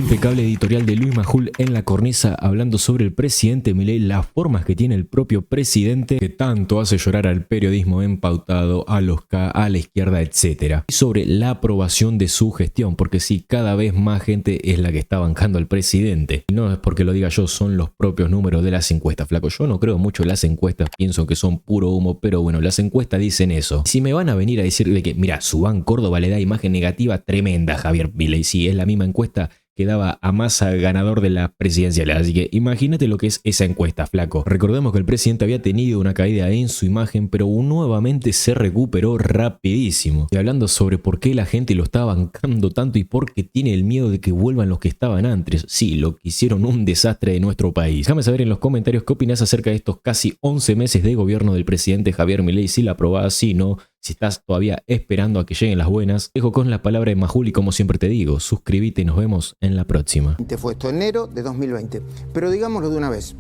Impecable editorial de Luis Majul en La Cornisa hablando sobre el presidente Milei, las formas que tiene el propio presidente que tanto hace llorar al periodismo empautado, a los K, a la izquierda, etc. Y sobre la aprobación de su gestión, porque sí, cada vez más gente es la que está bancando al presidente. Y no es porque lo diga yo, son los propios números de las encuestas, flaco. Yo no creo mucho en las encuestas, pienso que son puro humo, pero bueno, las encuestas dicen eso. Si me van a venir a decir de que, mira, Subán Córdoba le da imagen negativa tremenda a Javier Milei, sí, es la misma encuesta que daba a Massa ganador de las presidenciales. Así que imagínate lo que es esa encuesta, flaco. Recordemos que el presidente había tenido una caída en su imagen, pero nuevamente se recuperó rapidísimo. Y hablando sobre por qué la gente lo está bancando tanto y por qué tiene el miedo de que vuelvan los que estaban antes. Sí, lo que hicieron un desastre de nuestro país. Déjame saber en los comentarios qué opinas acerca de estos casi 11 meses de gobierno del presidente Javier Milei. Si la aprobás, si no, si estás todavía esperando a que lleguen las buenas. Dejo con la palabra de Majul y como siempre te digo, suscríbete y nos vemos en la próxima. Fue esto, enero de 2020. Pero digámoslo de una vez.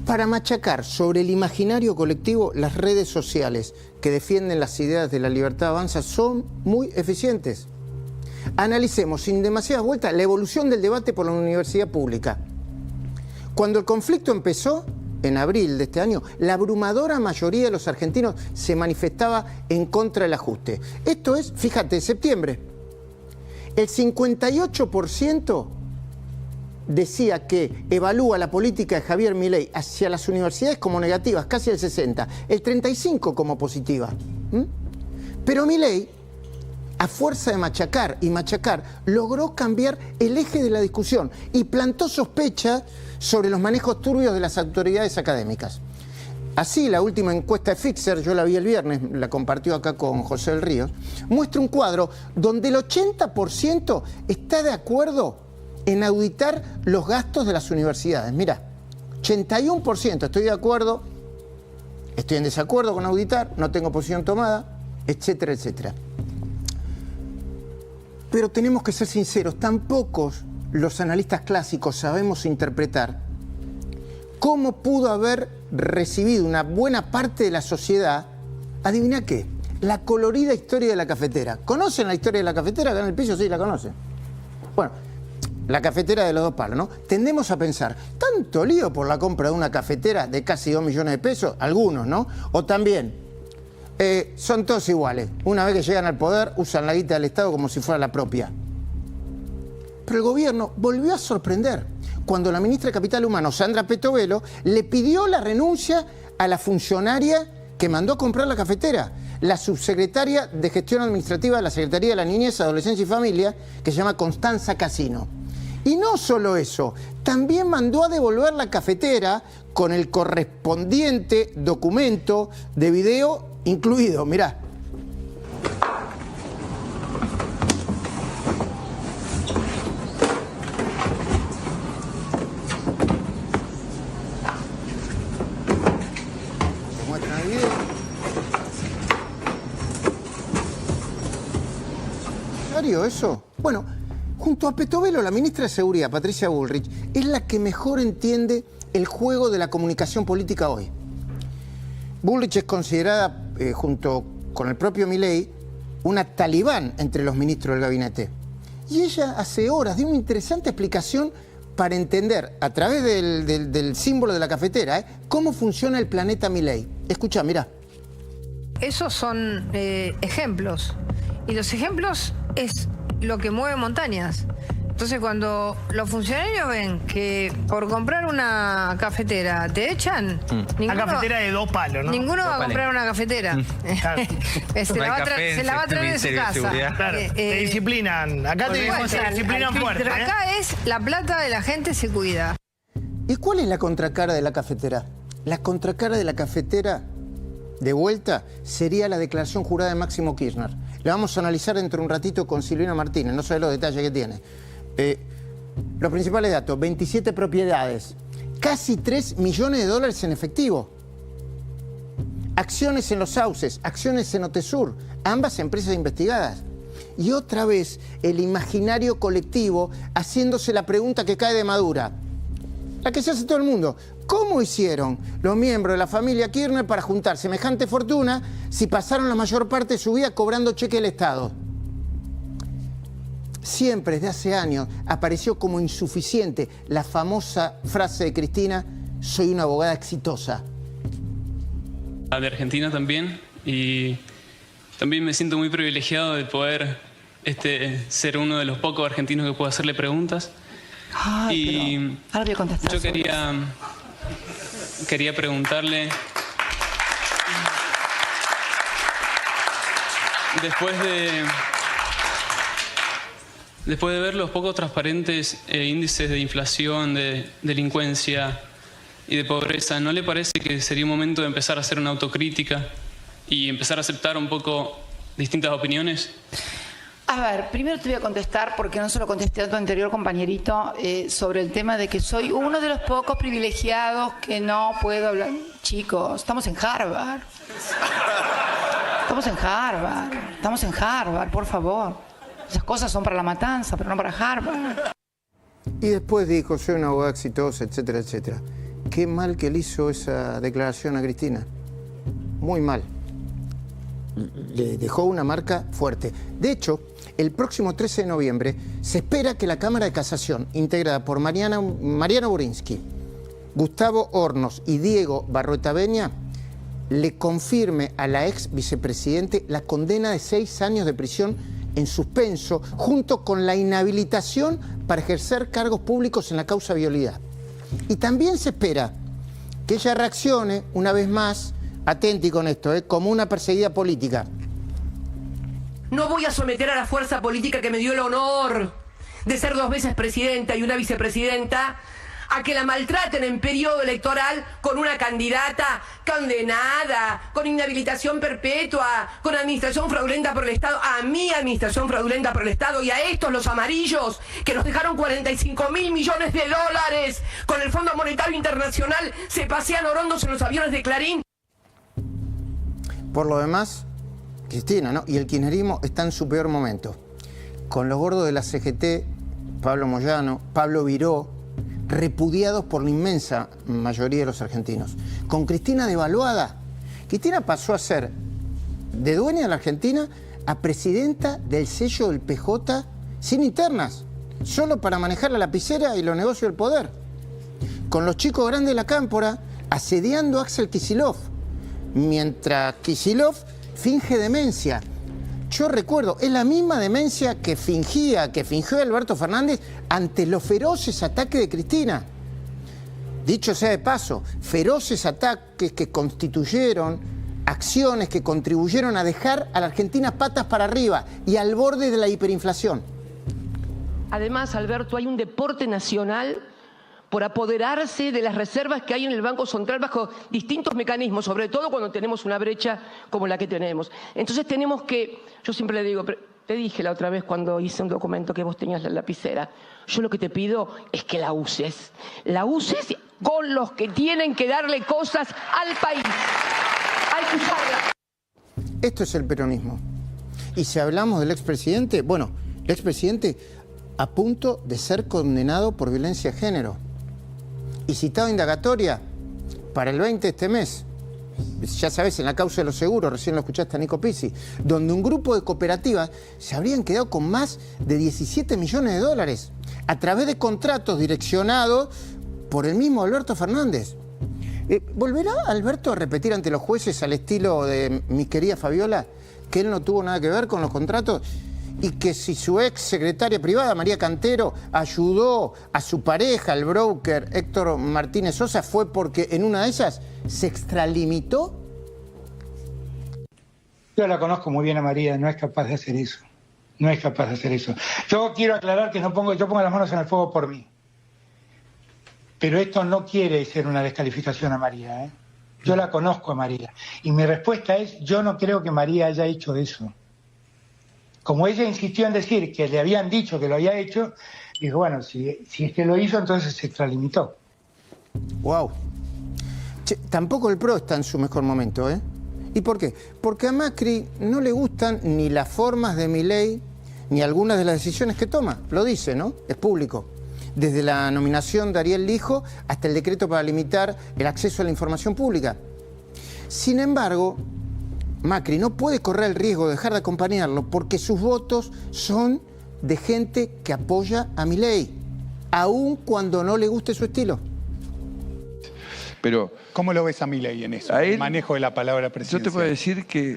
Para machacar sobre el imaginario colectivo, las redes sociales que defienden las ideas de la libertad avanza son muy eficientes. Analicemos sin demasiadas vueltas la evolución del debate por la universidad pública. Cuando el conflicto empezó, en abril de este año, la abrumadora mayoría de los argentinos se manifestaba en contra del ajuste. Esto es, fíjate, septiembre. El 58% decía que evalúa la política de Javier Milei hacia las universidades como negativas, casi el 60%. El 35% como positiva. Pero Milei, a fuerza de machacar y machacar, logró cambiar el eje de la discusión y plantó sospechas sobre los manejos turbios de las autoridades académicas. Así, la última encuesta de Fixer, yo la vi el viernes, la compartió acá con José del Río, muestra un cuadro donde el 80% está de acuerdo en auditar los gastos de las universidades. Mirá, 81% estoy de acuerdo, estoy en desacuerdo con auditar, no tengo posición tomada, etcétera, etcétera. Pero tenemos que ser sinceros, tampoco los analistas clásicos sabemos interpretar cómo pudo haber recibido una buena parte de la sociedad, adivina qué, la colorida historia de la cafetera. ¿Conocen la historia de la cafetera acá en el piso? Sí, la conocen. Bueno, la cafetera de los dos palos, ¿no? Tendemos a pensar, ¿tanto lío por la compra de una cafetera de casi 2 millones de pesos? Algunos, ¿no? O también, son todos iguales. Una vez que llegan al poder, usan la guita del Estado como si fuera la propia. Pero el gobierno volvió a sorprender cuando la ministra de Capital Humano, Sandra Petovelo, le pidió la renuncia a la funcionaria que mandó a comprar la cafetera, la subsecretaria de Gestión Administrativa de la Secretaría de la Niñez, Adolescencia y Familia, que se llama Constanza Casino. Y no solo eso, también mandó a devolver la cafetera con el correspondiente documento de video incluido. Mirá. Te muestran el video. ¿Serio eso? Bueno, junto a Petovelo, la ministra de Seguridad, Patricia Bullrich, es la que mejor entiende el juego de la comunicación política hoy. Bullrich es considerada, junto con el propio Milei, una talibán entre los ministros del gabinete. Y ella hace horas dio una interesante explicación para entender, a través del símbolo de la cafetera, cómo funciona el planeta Milei. Escucha, mira. Esos son ejemplos. Y los ejemplos es lo que mueve montañas. Entonces, cuando los funcionarios ven que por comprar una cafetera te echan... Una cafetera de 2 palos, ¿no? Ninguno va a comprar una cafetera. Se la va a traer de su casa. Claro, te disciplinan. Acá te disciplinan fuerte. Acá es la plata de la gente se cuida. ¿Y cuál es la contracara de la cafetera? La contracara de la cafetera, de vuelta, sería la declaración jurada de Máximo Kirchner. La vamos a analizar dentro de un ratito con Silvina Martínez, no sabe los detalles que tiene. Los principales datos, 27 propiedades, casi 3 millones de dólares en efectivo. Acciones en los sauces, acciones en Otesur, ambas empresas investigadas. Y otra vez el imaginario colectivo haciéndose la pregunta que cae de madura. La que se hace todo el mundo. ¿Cómo hicieron los miembros de la familia Kirchner para juntar semejante fortuna si pasaron la mayor parte de su vida cobrando cheque del Estado? siempre, desde hace años, apareció como insuficiente la famosa frase de Cristina: soy una abogada exitosa. De Argentina también, y también me siento muy privilegiado de poder ser uno de los pocos argentinos que puedo hacerle preguntas. Ay, ahora voy a contestar. Yo quería preguntarle, después de ver los poco transparentes índices de inflación, de delincuencia y de pobreza, ¿no le parece que sería un momento de empezar a hacer una autocrítica y empezar a aceptar un poco distintas opiniones? A ver, primero te voy a contestar, porque no se lo contesté a tu anterior compañerito, sobre el tema de que soy uno de los pocos privilegiados que no puedo hablar. Chicos, estamos en Harvard. Estamos en Harvard, por favor. Esas cosas son para la matanza, pero no para Harvard. Y después dijo: soy una abogada exitosa, etcétera, etcétera. Qué mal que le hizo esa declaración a Cristina. Muy mal. Le dejó una marca fuerte. De hecho, el próximo 13 de noviembre se espera que la Cámara de Casación, integrada por Mariana Borinsky, Gustavo Hornos y Diego Barroeta Beña, le confirme a la ex vicepresidente la condena de 6 años de prisión en suspenso, junto con la inhabilitación para ejercer cargos públicos en la causa violidad. Y también se espera que ella reaccione una vez más, atenti con esto, como una perseguida política. No voy a someter a la fuerza política que me dio el honor de ser 2 veces presidenta y una vicepresidenta a que la maltraten en periodo electoral con una candidata condenada, con inhabilitación perpetua, con administración fraudulenta por el Estado, a mi administración fraudulenta por el Estado, y a estos, los amarillos, que nos dejaron 45.000 millones de dólares con el Fondo Monetario Internacional, se pasean orondos en los aviones de Clarín. Por lo demás, Cristina, ¿no?, y el kirchnerismo está en su peor momento. Con los gordos de la CGT, Pablo Moyano, Pablo Viró, repudiados por la inmensa mayoría de los argentinos. Con Cristina devaluada. Cristina pasó a ser de dueña de la Argentina a presidenta del sello del PJ sin internas, solo para manejar la lapicera y los negocios del poder. Con los chicos grandes de la cámpora asediando a Axel Kicillof, mientras Kicillof finge demencia. Yo recuerdo, es la misma demencia que fingió Alberto Fernández ante los feroces ataques de Cristina. Dicho sea de paso, feroces ataques que constituyeron acciones que contribuyeron a dejar a la Argentina patas para arriba y al borde de la hiperinflación. Además, Alberto, hay un deporte nacional por apoderarse de las reservas que hay en el Banco Central bajo distintos mecanismos, sobre todo cuando tenemos una brecha como la que tenemos. Entonces tenemos que, yo siempre le digo, te dije la otra vez cuando hice un documento que vos tenías la lapicera, yo lo que te pido es que la uses con los que tienen que darle cosas al país. Hay que usarla. Esto es el peronismo. Y si hablamos del expresidente, bueno, el expresidente a punto de ser condenado por violencia de género. Y citado indagatoria para el 20 de este mes, ya sabes, en la causa de los seguros, recién lo escuchaste a Nico Pizzi, donde un grupo de cooperativas se habrían quedado con más de 17 millones de dólares a través de contratos direccionados por el mismo Alberto Fernández. ¿Volverá Alberto a repetir ante los jueces, al estilo de mi querida Fabiola, que él no tuvo nada que ver con los contratos? Y que si su ex secretaria privada, María Cantero, ayudó a su pareja, el broker Héctor Martínez Sosa, fue porque en una de esas se extralimitó. Yo la conozco muy bien a María, no es capaz de hacer eso. No es capaz de hacer eso. Yo quiero aclarar que yo pongo las manos en el fuego por mí. Pero esto no quiere ser una descalificación a María, ¿eh? Yo la conozco a María. Y mi respuesta es, yo no creo que María haya hecho eso. Como ella insistió en decir que le habían dicho que lo había hecho, dijo, bueno, si es que lo hizo, entonces se extralimitó. Wow. Che, tampoco el PRO está en su mejor momento, ¿eh? ¿Y por qué? Porque a Macri no le gustan ni las formas de Milei, ni algunas de las decisiones que toma. Lo dice, ¿no? Es público. Desde la nominación de Ariel Lijo hasta el decreto para limitar el acceso a la información pública. Sin embargo, Macri no puede correr el riesgo de dejar de acompañarlo porque sus votos son de gente que apoya a Milei, aun cuando no le guste su estilo. Pero ¿Cómo lo ves a Milei en eso? El manejo de la palabra presidencial. Yo te puedo decir que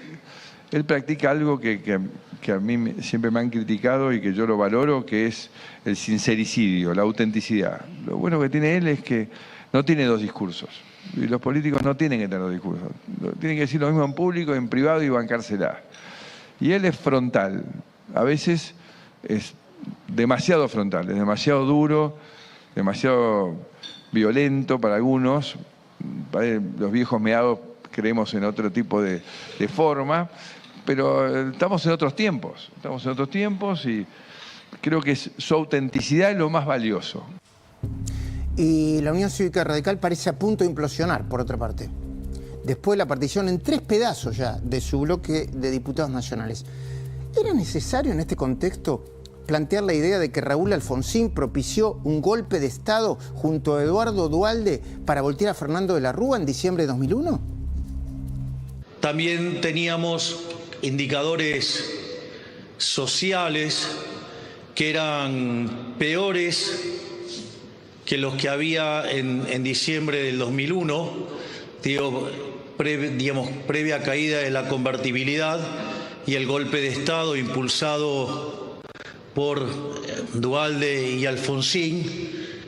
él practica algo que a mí siempre me han criticado y que yo lo valoro, que es el sincericidio, la autenticidad. Lo bueno que tiene él es que no tiene dos discursos. Y los políticos no tienen que tener dos discursos. Tienen que decir lo mismo en público, en privado y bancársela. Y él es frontal. A veces es demasiado frontal, es demasiado duro, demasiado violento para algunos. Los viejos meados creemos en otro tipo de forma, pero estamos en otros tiempos. Estamos en otros tiempos y creo que su autenticidad es lo más valioso. Y la Unión Cívica Radical parece a punto de implosionar, por otra parte. Después de la partición en 3 pedazos ya de su bloque de diputados nacionales. ¿Era necesario en este contexto plantear la idea de que Raúl Alfonsín propició un golpe de Estado junto a Eduardo Duhalde para voltear a Fernando de la Rúa en diciembre de 2001? También teníamos indicadores sociales que eran peores que los que había en diciembre del 2001, previa caída de la convertibilidad y el golpe de Estado impulsado por Duhalde y Alfonsín,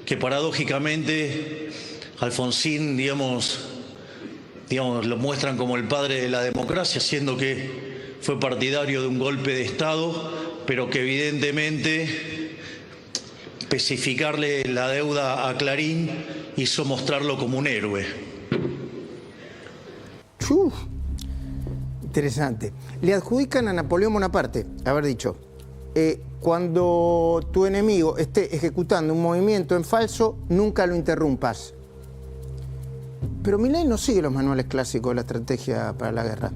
que paradójicamente Alfonsín, lo muestran como el padre de la democracia, siendo que fue partidario de un golpe de Estado, pero que evidentemente especificarle la deuda a Clarín hizo mostrarlo como un héroe. Interesante. Le adjudican a Napoleón Bonaparte haber dicho, cuando tu enemigo esté ejecutando un movimiento en falso, nunca lo interrumpas. Pero Milei no sigue los manuales clásicos de la estrategia para la guerra.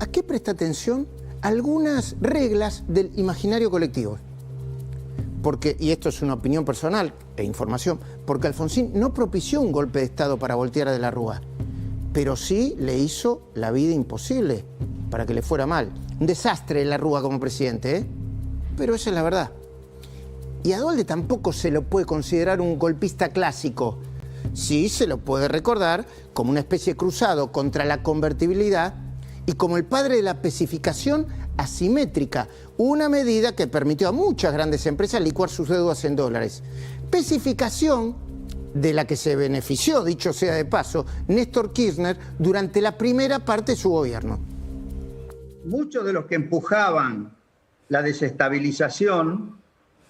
¿A qué presta atención? Algunas reglas del imaginario colectivo. Porque, y esto es una opinión personal e información, porque Alfonsín no propició un golpe de Estado para voltear a de la Rúa, pero sí le hizo la vida imposible para que le fuera mal. Un desastre de la Rúa como presidente, ¿eh? Pero esa es la verdad. Y a Duhalde tampoco se lo puede considerar un golpista clásico. Sí se lo puede recordar como una especie de cruzado contra la convertibilidad y como el padre de la especificación asimétrica, una medida que permitió a muchas grandes empresas licuar sus deudas en dólares. Especificación de la que se benefició, dicho sea de paso, Néstor Kirchner durante la primera parte de su gobierno. Muchos de los que empujaban la desestabilización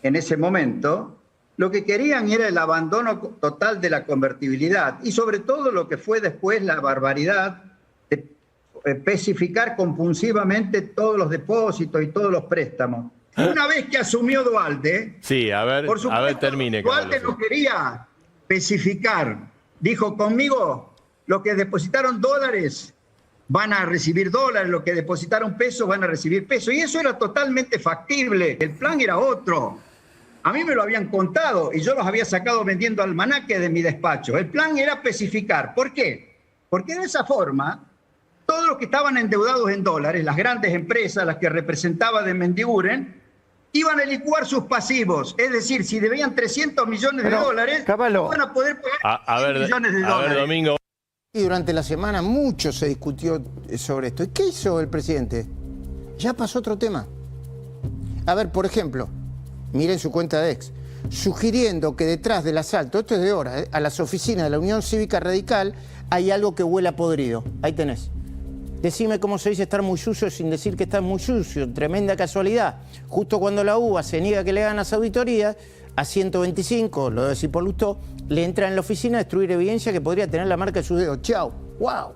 en ese momento, lo que querían era el abandono total de la convertibilidad y sobre todo lo que fue después la barbaridad de especificar compulsivamente todos los depósitos y todos los préstamos. Una vez que asumió Duhalde, por supuesto, termine. Duhalde no quería especificar. Dijo, conmigo, los que depositaron dólares van a recibir dólares, los que depositaron pesos van a recibir pesos. Y eso era totalmente factible. El plan era otro. A mí me lo habían contado y yo los había sacado vendiendo almanaque de mi despacho. El plan era especificar. ¿Por qué? Porque de esa forma, todos los que estaban endeudados en dólares, las grandes empresas, las que representaba de Mendiguren, iban a licuar sus pasivos. Es decir, si debían 300 millones de dólares, van a poder pagar 100 millones de dólares. A ver, Domingo. Y durante la semana mucho se discutió sobre esto. ¿Y qué hizo el presidente? Ya pasó otro tema. A ver, por ejemplo, miren su cuenta de ex, sugiriendo que detrás del asalto, esto es de hora, a las oficinas de la Unión Cívica Radical hay algo que huele a podrido. Ahí tenés. Decime cómo se dice estar muy sucio sin decir que estás muy sucio. Tremenda casualidad. Justo cuando la UBA se niega que le hagan las auditorías, a 125, lo de Cipolustó, le entra en la oficina a destruir evidencia que podría tener la marca de sus dedos. ¡Chao! ¡Wow!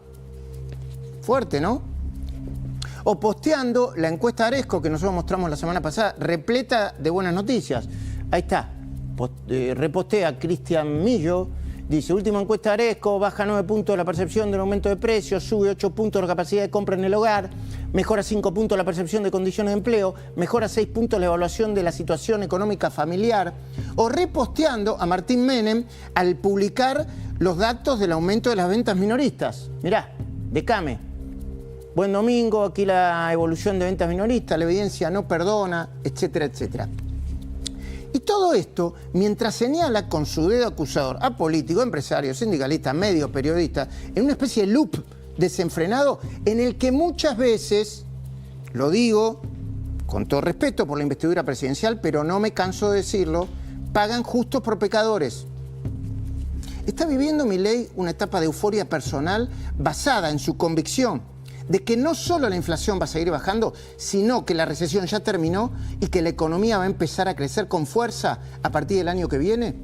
Fuerte, ¿no? O posteando la encuesta Aresco que nosotros mostramos la semana pasada, repleta de buenas noticias. Ahí está. Repostea Cristian Millo. Dice, última encuesta Aresco, baja 9 puntos la percepción del aumento de precios, sube 8 puntos la capacidad de compra en el hogar, mejora 5 puntos la percepción de condiciones de empleo, mejora 6 puntos la evaluación de la situación económica familiar. O reposteando a Martín Menem al publicar los datos del aumento de las ventas minoristas. Mirá, Decame, buen domingo, aquí la evolución de ventas minoristas, la evidencia no perdona, etcétera, etcétera. Y todo esto mientras señala con su dedo acusador a políticos, empresarios, sindicalistas, medios, periodistas, en una especie de loop desenfrenado en el que muchas veces, lo digo con todo respeto por la investidura presidencial, pero no me canso de decirlo, pagan justos por pecadores. Está viviendo Milei una etapa de euforia personal basada en su convicción de que no solo la inflación va a seguir bajando, sino que la recesión ya terminó y que la economía va a empezar a crecer con fuerza a partir del año que viene.